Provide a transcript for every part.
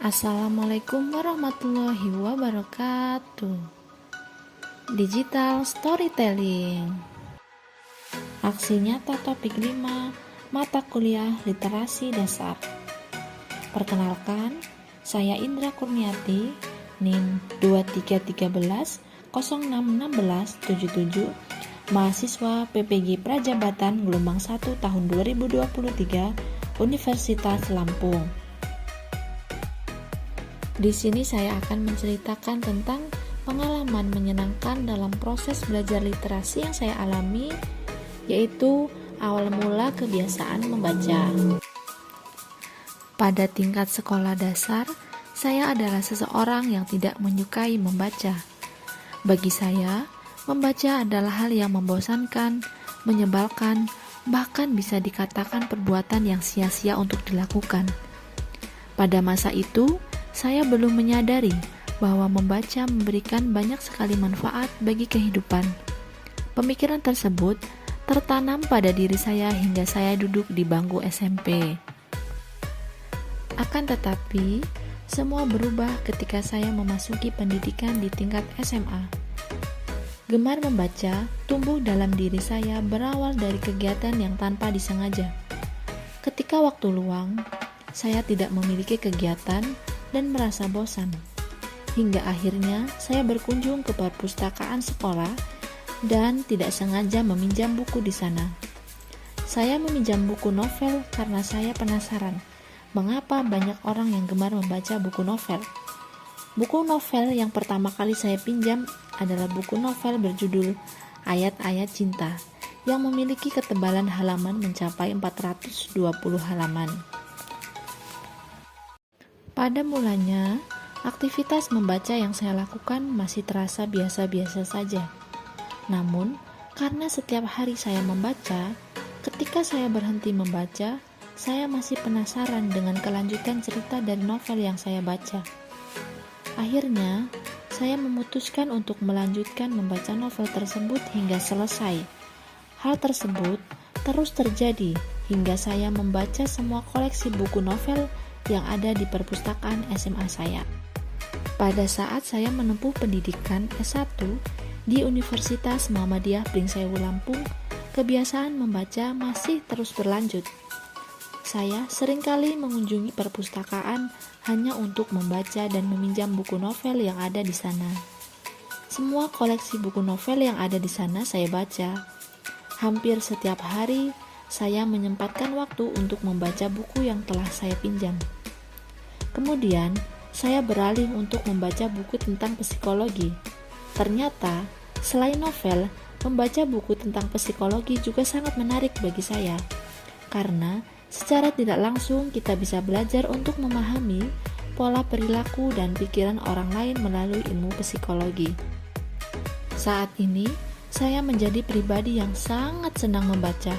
Assalamualaikum warahmatullahi wabarakatuh. Digital Storytelling. Aksi nyata topik 5, mata kuliah literasi dasar. Perkenalkan, saya Indra Kurniati, NIM 2313 061677, mahasiswa PPG Prajabatan gelombang 1 tahun 2023, Universitas Lampung. Di sini saya akan menceritakan tentang pengalaman menyenangkan dalam proses belajar literasi yang saya alami, yaitu awal mula kebiasaan membaca. Pada tingkat sekolah dasar, saya adalah seseorang yang tidak menyukai membaca. Bagi saya, membaca adalah hal yang membosankan, menyebalkan, bahkan bisa dikatakan perbuatan yang sia-sia untuk dilakukan. Pada masa itu, saya belum menyadari bahwa membaca memberikan banyak sekali manfaat bagi kehidupan. Pemikiran tersebut tertanam pada diri saya hingga saya duduk di bangku SMP. Akan tetapi, semua berubah ketika saya memasuki pendidikan di tingkat SMA. Gemar membaca tumbuh dalam diri saya berawal dari kegiatan yang tanpa disengaja. Ketika waktu luang, saya tidak memiliki kegiatan dan merasa bosan. Hingga akhirnya saya berkunjung ke perpustakaan sekolah dan tidak sengaja meminjam buku di sana. Saya meminjam buku novel karena saya penasaran mengapa banyak orang yang gemar membaca buku novel. Buku novel yang pertama kali saya pinjam adalah buku novel berjudul Ayat-Ayat Cinta yang memiliki ketebalan halaman mencapai 420 halaman. Pada mulanya, aktivitas membaca yang saya lakukan masih terasa biasa-biasa saja. Namun, karena setiap hari saya membaca, ketika saya berhenti membaca, saya masih penasaran dengan kelanjutan cerita dari novel yang saya baca. Akhirnya, saya memutuskan untuk melanjutkan membaca novel tersebut hingga selesai. Hal tersebut terus terjadi hingga saya membaca semua koleksi buku novel yang ada di perpustakaan SMA saya. Pada saat saya menempuh pendidikan S1 di Universitas Muhammadiyah Pringsewu Lampung, kebiasaan membaca masih terus berlanjut. Saya seringkali mengunjungi perpustakaan hanya untuk membaca dan meminjam buku novel yang ada di sana. Semua koleksi buku novel yang ada di sana saya baca. Hampir setiap hari, saya menyempatkan waktu untuk membaca buku yang telah saya pinjam. Kemudian, saya beralih untuk membaca buku tentang psikologi. Ternyata, selain novel, membaca buku tentang psikologi juga sangat menarik bagi saya. Karena, secara tidak langsung kita bisa belajar untuk memahami pola perilaku dan pikiran orang lain melalui ilmu psikologi. Saat ini, saya menjadi pribadi yang sangat senang membaca.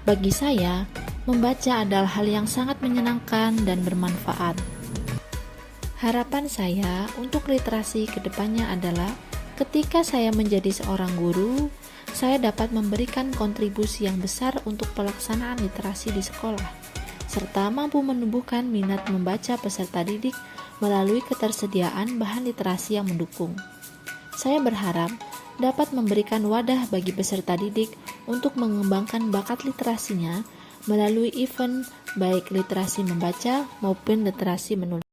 Bagi saya, membaca adalah hal yang sangat menyenangkan dan bermanfaat. Harapan saya untuk literasi ke depannya adalah ketika saya menjadi seorang guru, saya dapat memberikan kontribusi yang besar untuk pelaksanaan literasi di sekolah, serta mampu menumbuhkan minat membaca peserta didik melalui ketersediaan bahan literasi yang mendukung. Saya berharap dapat memberikan wadah bagi peserta didik untuk mengembangkan bakat literasinya melalui event baik literasi membaca maupun literasi menulis.